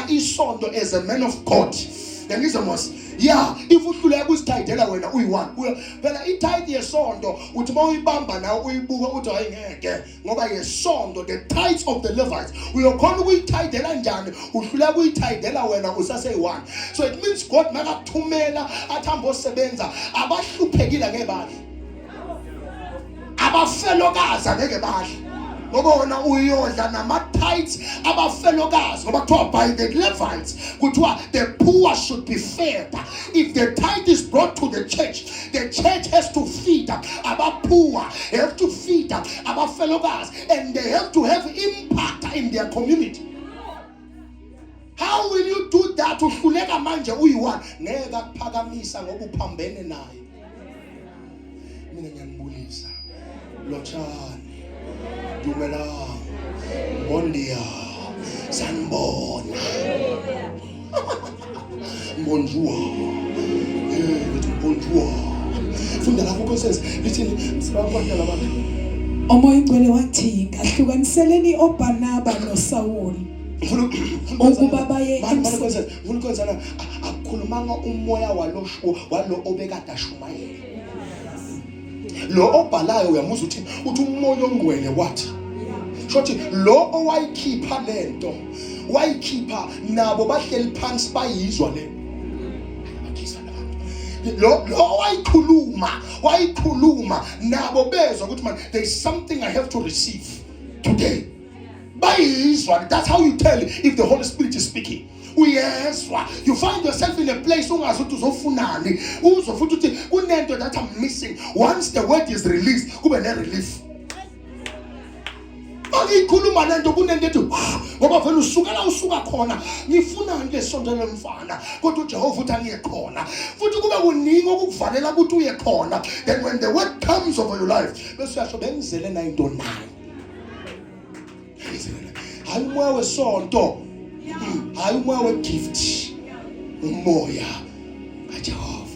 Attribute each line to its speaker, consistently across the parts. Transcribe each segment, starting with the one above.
Speaker 1: wena isondo as a man of God. Ngizwa mos. Yeah, if uhluleka ukuzithayidela wena uyi1 phela itithe yesondo uthi mawuyibamba nawe uyibuka uthi ayingeke ngoba yesondo the tithes of the Levites uyokhona ukuyithayidela njani uhluleka ukuyithayidela wena usaseyi1. So it means God makakuthumela athamba osebenza abahluphekile ngebandla abafelokazi ngeke badle ngoba wona uyodla nama-tithes abafelokazi ngoba kuthiwa by the Levites kuthiwa the poor should be fed. If the tithe is brought to the church has to feed aba-poor, have to feed abafelokazi, and they have to have impact in their community. How will you do that? Uhluleka manje uyi1 ngeke akuphakamisa ngoba uphambene naye. Mina ngiyangibulisa Lotshani Dumela Mondia Sanbona Bonjour bonjour funda lapho Nkosi lithini sibakwandela abantu
Speaker 2: Umoya Ingcwele wathi ahlukaniseleni oBarnaba noSawuli ukuba baye
Speaker 1: emsebenzini ngikwenza akukhulumanga umoya walo obekade ashumayela lo obhalayo uyamuzwa uthi umoya ongcwele wathi shothi lo owayikhipha lento wayikhipha nabo bahleli phansi bayizwa le lo wayikhuluma nabo bezwa ukuthi man there is something I have to receive today bayizwa. That's how you tell if the Holy Spirit is speaking. Uyezwa. You find yourself in a place ungazi ukuthi uzofunani uzofuthi uthi kunento that I'm missing. Once the word is released kube ne relief. Ikhuluma lento kunento ethi ngoba vele usuka khona ngifuna ngesondele mfana kodwa uJehova uthi angiye khona futhi kube kuningi okukuvalela ukuthi uye khona. Then when the word comes over your life bese uyasho bengizele na into nayo hayi umoya wesonto hayi umoya wegift umoya kaJehova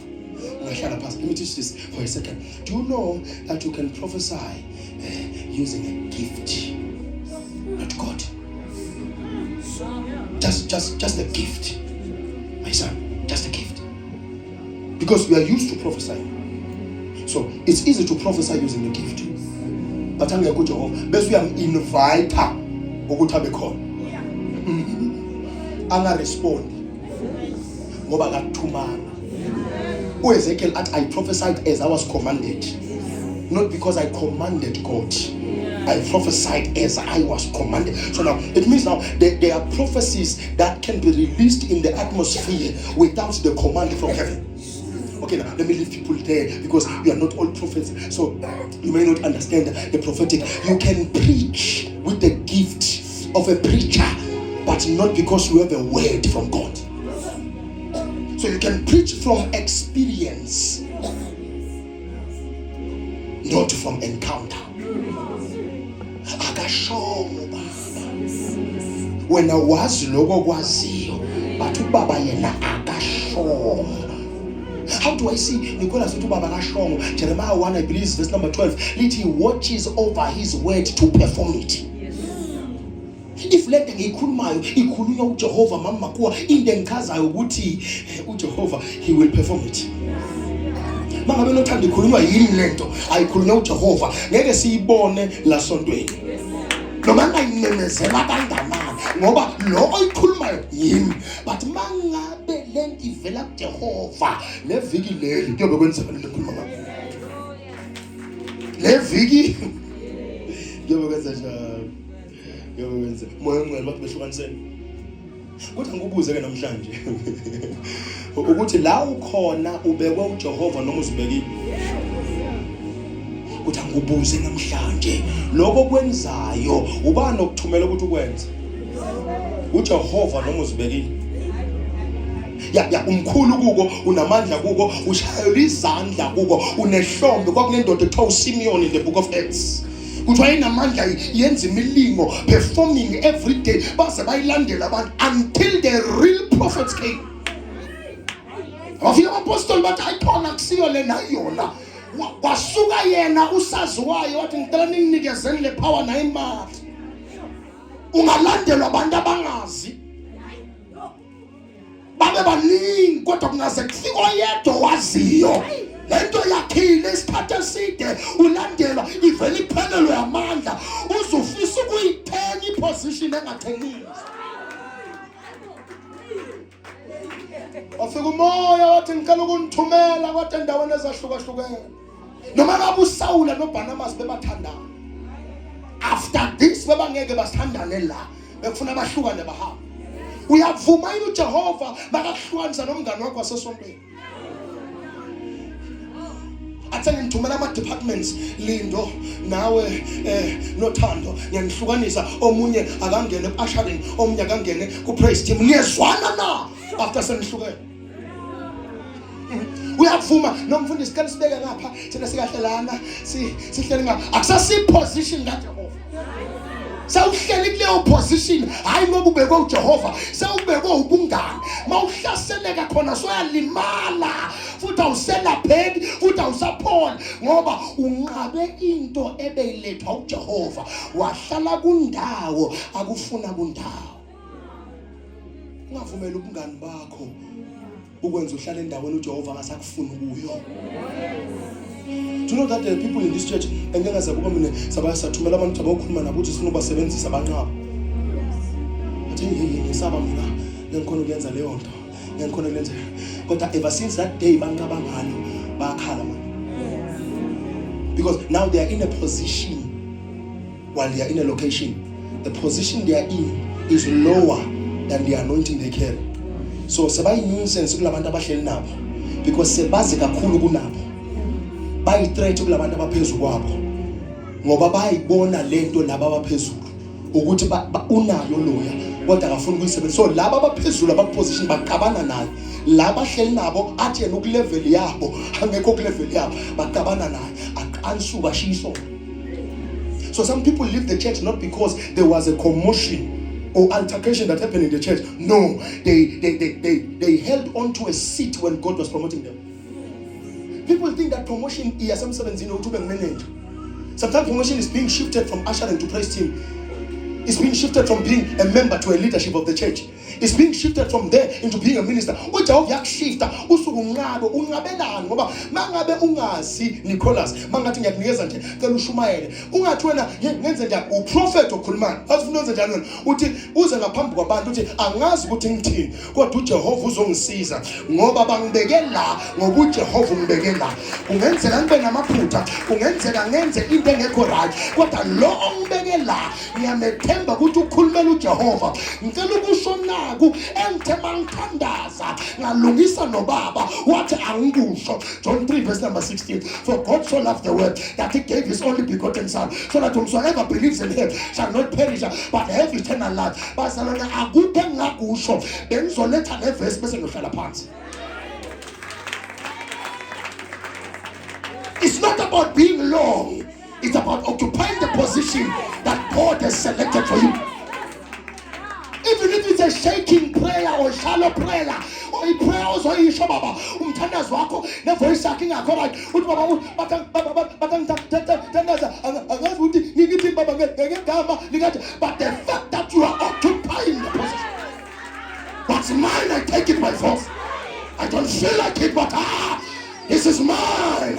Speaker 1: ungahlala phansi. Let me teach this for a second. Do you know that you can prophesy using a gift? Not God. Just a gift. My son, just a gift. Because we are used to prophesying. So it's easy to prophesy using a gift. But I'm going to go best we am invite her ukuthi abe khona. Anga respond. Ngoba akathumanga. uEzekiel athi I prophesied as I was commanded. Not because I commanded God. I prophesied as I was commanded. So now, it means now there are prophecies that can be released in the atmosphere without the command from heaven. Okay, now let me leave people there because you are not all prophets, so you may not understand the prophetic. You can preach with the gift of a preacher, but not because you have a word from God. So you can preach from experience, not from encounter. Akashomo baba wena wazi lokho kwaziyo but ubaba yena akashomo. How do I see Nicholas to baba akashomo? Jeremiah 1 I believe verse number 12 lithi he watches over his word to perform it. If lento ngiyikhulumayo ikhulunywa uJehova mama kuwa into engikhazayo ukuthi uJehova he will perform it. Mangabe nothanda ikhulunywa yini lento ayikhulunywa uJehova ngeke siyibone la sontweni noma ngayimemezela kangakanani ngoba lo oyikhulumayo yini but mangabe lento ivela kuJehova leviki leli kuyobe kwenzeka lento ekhuluma ngayo leviki kuyobe kwenza njalo kuyobe kwenza moya ongcwele bathi behlukanisene. Kodwa ngikubuze ke namhlanje ukuthi la ukhona ubekwe uJehova noma uzibekile. Uthi ngikubuze namhlanje lokho kwenzayo ubani okuthumela ukuthi ukwenze? uJehova noma uzibekile? Ya umkhulu kuko unamandla kuko ushayela izandla kuko unehlombe kwakunendoda ethiwa uSimeon in the book of Acts. Kuthiwa inamandla yenza imilingo performing every day baze bayilandela abantu until the real prophets came. Abafika apostoli bathi ayikhona kusiyo lena yona kwasuka yena usaziwayo wathi ngicela ninginikezeni le power na imali ungalandelwa abantu abangazi baningi kodwa kungaze kufike oyedwa waziyo lento yakhile isikhathi eside ulandelwa ivele iphelelwe amandla uzufisa ukuyithenga iposition engathengisi. Wafika umoya wathi ngicela ukunithumela kodwa endaweni ezahlukahlukene. Noma ngabe uSawula noBarnabas bebathandana. After this bebangeke basithandane la bekufuna abahlukane bahamba. Uyavuma yini uJehova bakakuhlukanisa nomngane wakho wasesontweni? Athenge ngithumela ama departments Lindo nawe noThando ngiyanihlukanisa omunye akangene ku-ushering omunye akangene ku-praise team niyezwana na after senihlukene. Uyavuma nomfundisi sikale sibeke ngapha thina sikahlelana sihlele ngapha akusasi position kaJehova. Sawuhleli kuleyo position hayi ngoba ubekwe uJehova sawubekwe ubungane mawuhlaseleka khona soyalimala futhi awuselapheki futhi awusapholi ngoba unqabe into ebeyilethwa uJehova wahlala kundawo akufuna kundawo. Ungavumeli ubungane bakho ukwenza uhlale endaweni uJehova ngasakufuna kuyo. Do you know that there are people in this church engeke kuba mina sabasathumela abantu abakhuluma nabo ukuthi sifuna ubasebenzisa abanqaba. Athi ngisaba mina ngikhona ukuyenza leyo nto. Ngikhona ukuyenza. Kodwa ever since that day banqaba ngalo bakhala man. Because now they are in a position while they are in a location. The position they are in is lower than the anointing they carry. So sebayi nuisance kulabantu abahleli nabo because sebazi kakhulu kunabo. Bayi threat kulabantu abaphezulu kwabo ngoba bayibona lento laba abaphezulu ukuthi unayo loya kodwa akafuni ukuyisebenzisa. So laba abaphezulu abaposition baqabana naye laba ahleli nabo athi yena ku level yabo angekho ku level yabo baqabana naye aqansuka shiso. So some people leave the church not because there was a commotion or altercation that happened in the church. No, they held on to a seat when God was promoting them. People think that promotion is sometimes promotion is being shifted from ushering to praise team. It's being shifted from being a member to a leadership of the church. It's being shifted from there into being a minister. uJehova yakushifta usuku unqabe unqabelani ngoba mangabe ungazi Nicholas mangathi ngiyakunikeza nje cela ushumayele ungathi wena ngenze njani uprofet okhulumana asifuna wenze njani wena uthi uze ngaphambi kwabantu uthi angazi ukuthi ngithini kodwa uJehova uzongisiza ngoba bangibeke la ngoba uJehova ungibeke la kungenzeka ngibe namaphutha kungenzeka ngenze into engekho right kodwa lo ongibeke la ngiyamethemba ukuthi ukhulumela uJehova ngicela ukushona engithe mangithandaza ngalungisa nobaba wathi angikusho. John 3 verse number 16. For God so loved the world that he gave his only begotten son so that whosoever believes in him shall not perish but have eternal life. Bazalwane akuphe ngakusho bengizoletha neverse bese ngihlala phansi. It's not about being long, it's about occupying the position that God has selected for you. Even if it's a shaking prayer or shallow prayer or a prayer also yisho baba umthandazo wakho ne voice yakhe ingakho right uthi baba bathandaza angazi ukuthi ngithi baba ngegama likathi but the fact that you are occupying the position what's mine I take it by force. I don't feel like it but this is mine.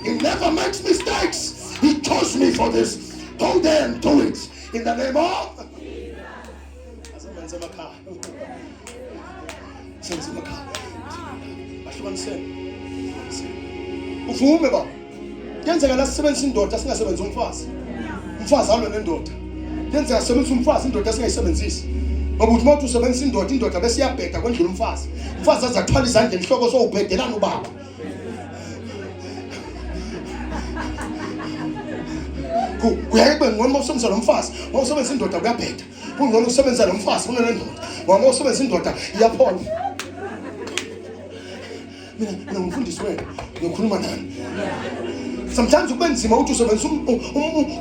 Speaker 1: He never makes mistakes. He chose me for this. Go there and do it in the name of uvume ba yenzeka la sisebenza indoda singasebenza umfazi alwe nendoda yenzeka sisebenza umfazi indoda singayisebenzisi ngoba uthi mawuthi usebenza indoda bese iyabheda kwendlula umfazi azathwala izandla enhloko so ubhedelana ubaba kuyayibe ngcono usebenza nomfazi mawusebenza indoda kuyabheda kungcono usebenza nomfazi kunendoda ngoba usebenza indoda iyaphola. Mina ngumfundisi wena ngikhuluma nani. Sometimes kube nzima ukuthi usebenza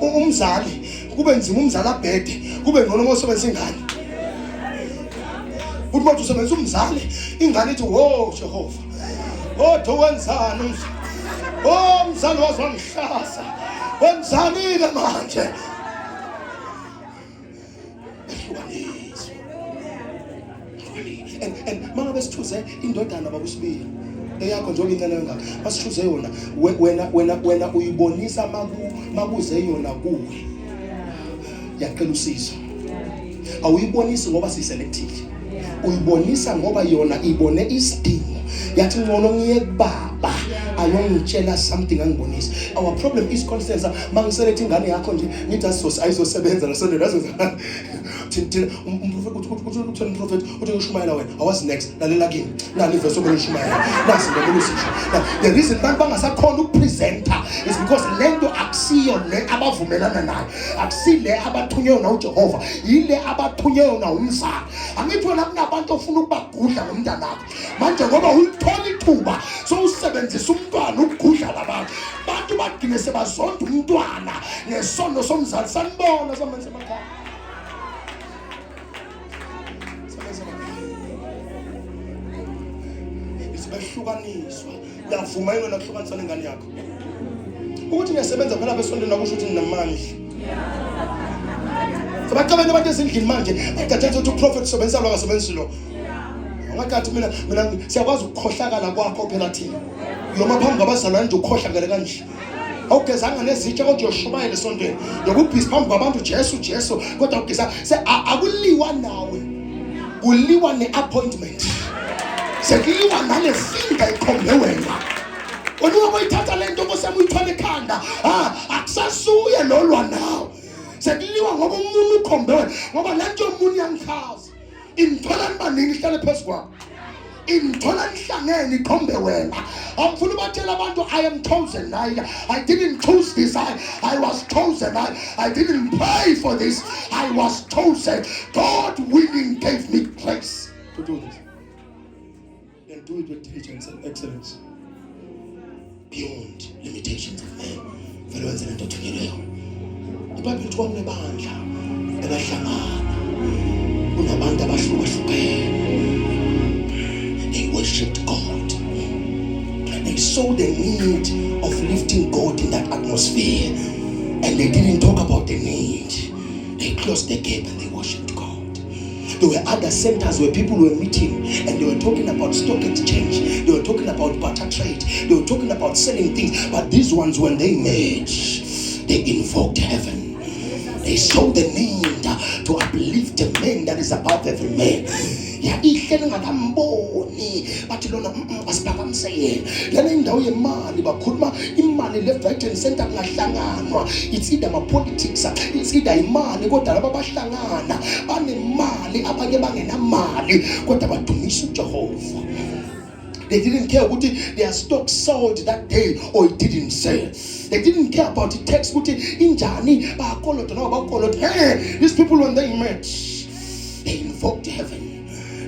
Speaker 1: umzali kube nzima umzali abhede kube ngcono mawusebenza ingane uthi mawuthi usebenza umzali ingane ithi wo Jehova wenzani mzali wazwangihlasa wenzani-ke manje ehlukaniswa and mangabe sithuze indodana babusibiya eyakho njengoba incane ngakho masithuze yona wena uyibonisa makuze yona kuwe yaqela usizo awuyibonisi ngoba siselective uyibonisa ngoba yona ibone isidingo yathi ngcono ngiye kubaba ayongitshela something angibonisa. Our problem is constance mangiselethe ingane yakho nje ngithi ayizosebenza nosonto nazoza thina umprofeti uthi ushumayela wena awazi next lalela kimi nani verse obelishumayela nasi ndokulisisho. The reason abantu bangasakhona ukupresenta is because lento akusiyo le abavumelana nayo akusile abathunyelwe na uJehova yile abathunyelwe na umzali. Angithi wena kunabantu ofuna ukubagudla ngomntana wakho manje ngoba ulithola ithuba so usebenzisa umntwana ukugudla labantu bantu bagcine sebazonda umntwana ngesono somzali sanibona samenze emakhaya. Isibehlukaniswa uyavuma yini ukuhlukanisa nengane yakho ukuthi ngiyasebenza phela besontweni nakusho ukuthi ninamandla sebaqabela abantu ezindlini manje badathethe ukuthi uprofeti sebenzisa lo akasebenzisi lo ngakathi mina siyakwazi ukukhohlakala kwakho phela thina yoma phambi kwabazalwane nje ukukhohlakala kanje awugezanga nezitsha kodwa uyoshumayela esontweni yokubhisi phambi kwabantu Jesu kodwa ugeza akuliwa nawe kuliwa ne-appointment sekuliwa nale finga ikhombe wena wena uyithatha lento kosemuyithwala ekhanda akusasuye lolwa nawe sekuliwa ngoba umuntu ukhombe wena ngoba lento yomuntu yangichaza inthola nibaningi ihlale phezu kwakho inthola nihlangene ikhombe wena awufuna ubatshela abantu I am chosen I didn't choose this I was chosen I didn't pray for this I was chosen God willing gave me grace to do this and do it with diligence and excellence beyond limitations of man. Vele wenze lento othunyelweyo iBhayibheli lithi kwakunebandla elahlangana kunabantu abahlukahlukene. They worshipped God. They saw the need of lifting God in that atmosphere and they didn't talk about the need. They closed the gap and they worshipped God. There were other centers where people were meeting and they were talking about stock exchange. They were talking about barter trade. They were talking about selling things. But these ones, when they met, they invoked heaven. They saw the need to uplift the man that is above every man. Ihlele ngakamboni bathi lona asiphakamisele lana indawo yemali bakhuluma imali left right and center kungahlanganwa. It's either ma politics, it's either imali kodwa laba bahlangana banemali abanye bangenamali kodwa badumisa uJehova. They didn't care what their stock sold that day or it didn't sell. They didn't care about the text. Injani bakolot no bakolot. Hey, these people when they met, they invoked heaven.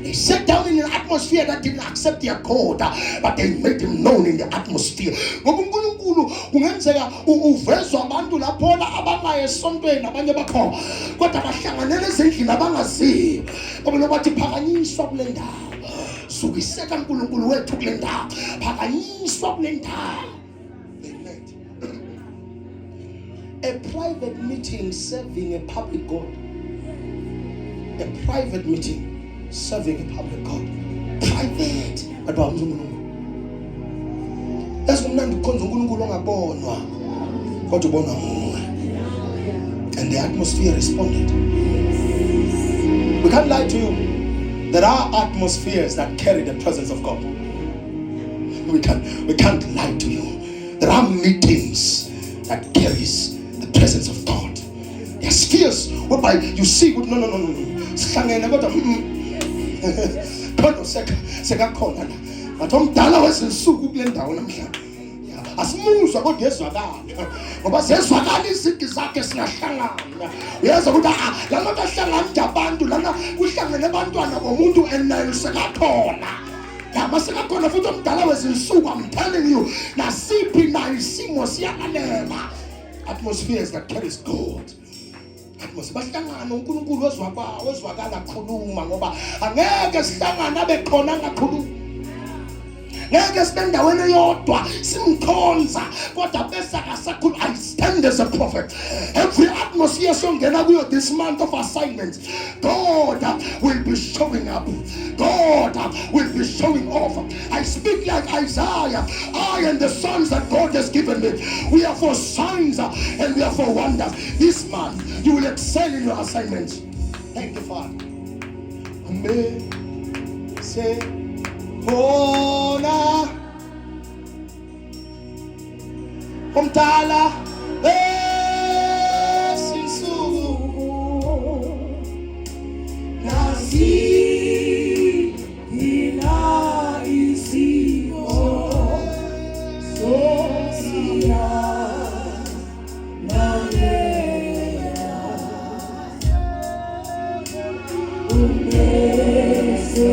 Speaker 1: They sat down in an atmosphere that didn't accept their God, but they made him known in the atmosphere. Ngokunkulunkulu kungenzeka uvezwa abantu lapho abangaye esontweni abanye bakho kodwa bahlanganele ezindlini abangaziyo. Ngoba bathi phakanyiswa kule ndawo. Sukiseka uNkulunkulu wethu kule ndawo. Phakanyiswa kule ndawo. A private meeting serving a public God. A private meeting serving a public God. Private. Adwa uNkulunkulu. Esikumnandi ukhonza uNkulunkulu ongabonwa. Kodwa ubonwa nguwe. And the atmosphere responded. We can't lie to you. There are atmospheres that carry the presence of God. We can't lie to you. There are meetings that carries the presence of God. There are spheres whereby you see good no. Sihlangene kodwa kodwa sekakhona la. Bathi umdala wezinsuku kule ndawo namhlanje. Asimuzwa kodwa ezwakala. Ngoba sezwakala izinto zakhe singahlangana. Uyazi ukuthi lana bahlangana abantu lana kuhlangene abantwana bomuntu enene sekakhona. Masekakhona futhi umdala wezinsuku I'm telling you nasiphi na isimo siyakalema. Atmospheres that carries God. Bahlangana uNkulunkulu wezwakala khuluma ngoba angeke sihlangana bekhona ngakhuluma. ngeke sibe endaweni eyodwa simkhonza kodwa bese akasakhulu. I stand as a prophet. Every atmosphere songena kuyo this month of assignments, God will be showing up. God will be showing off. I speak like Isaiah. I and the sons that God has given me, we are for signs and we are for wonders. This month you will excel in your assignments. Thank you, Father. Say, Hola, Omtala, Sinsu,
Speaker 2: Nasi, Ina Isimo, Sosia, Nalea, Umese.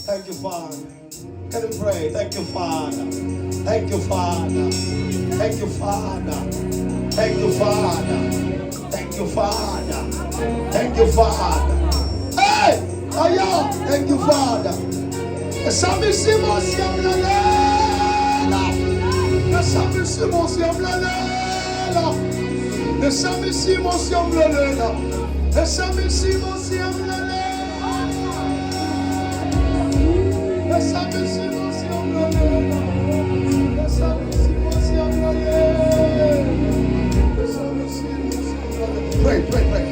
Speaker 1: Thank you, Father. Can we pray? Thank you, Father. Thank you, Father. Thank you, Father. Thank you, Father. Thank you, Father. Thank you, Father. Hey! Aya! Thank you, Father. Esamisimo siamlalela. Esamisimo siamlalela. Esamisimo siamlalela. Esamisimo siamlalela. Pray, pray, pray.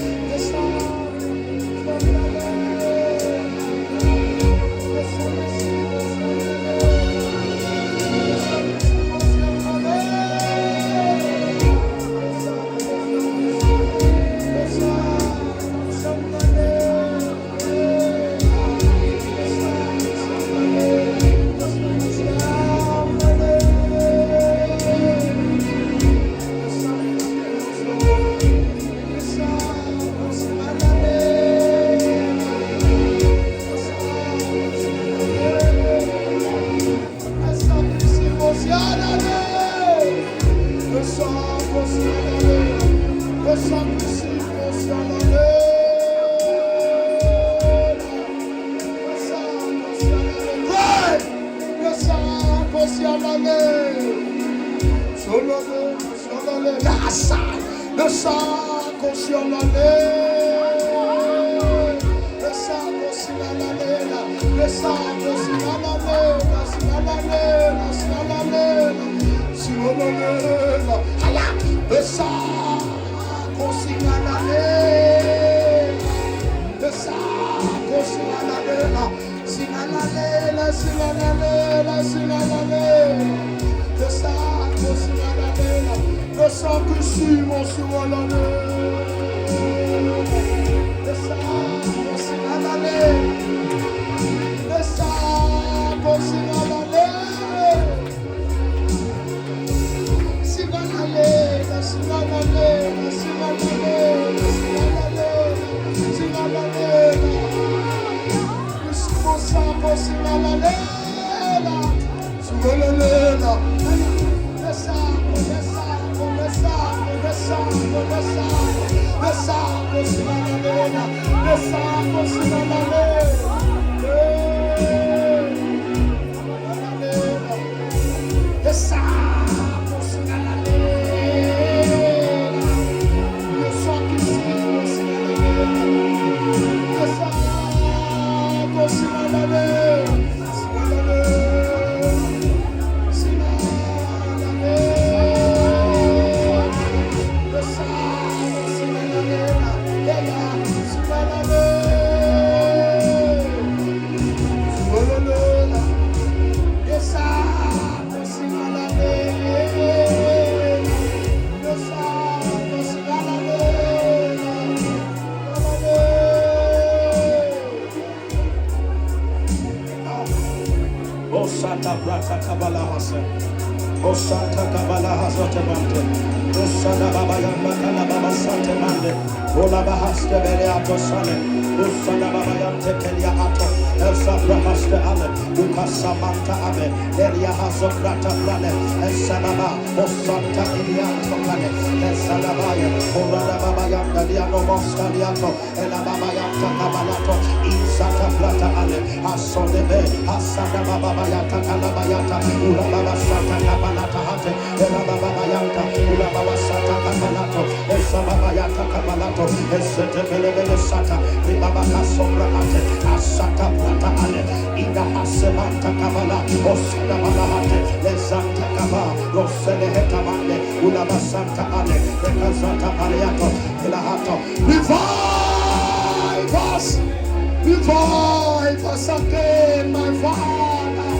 Speaker 1: Revive us again, my Father.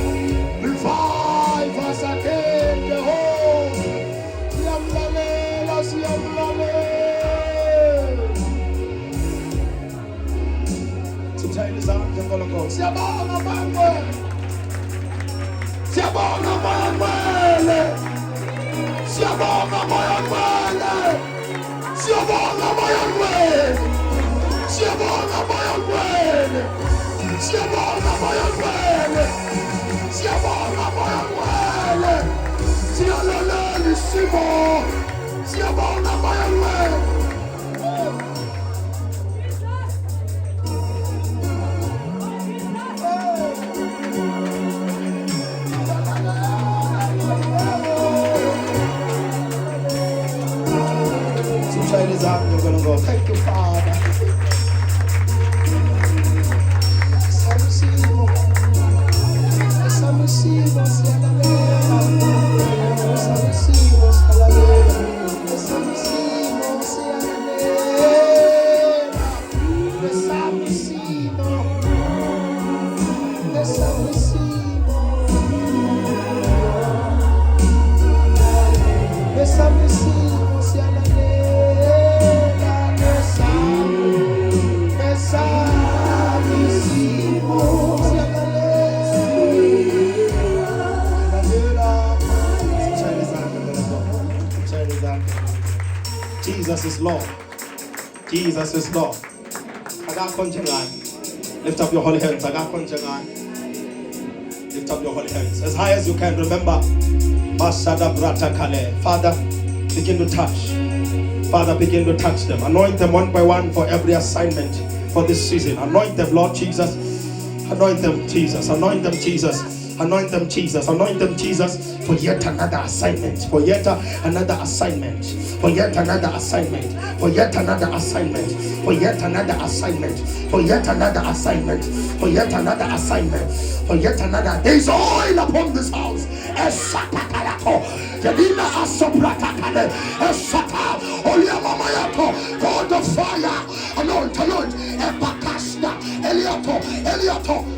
Speaker 1: Revive us again, Jehovah. Siyabonga Manuel. Siyabonga Manuel. Siyabonga Manuel. Siyabonga Manuel. Siyabonga Manuel. Siyabonga Manuel. Siyabonga Manuel. Siyalele Simo. Siyabonga Manuel. You're gonna go, thank you, Father. Jesus is Lord. Jesus is Lord. Lift up your holy hands. Lift up your holy hands. As high as you can, remember. Father, begin to touch. Father, begin to touch them. Anoint them one by one for every assignment for this season. Anoint them, Lord Jesus. Anoint them, Jesus. Anoint them, Jesus. Anoint them, Jesus. Anoint them, Jesus, for yet another assignment. For yet another assignment. For yet another assignment. For yet another assignment. For yet another assignment. For yet another assignment. For yet another assignment. For yet another. There is oil upon this house. God the fire. Anoint. Eliato.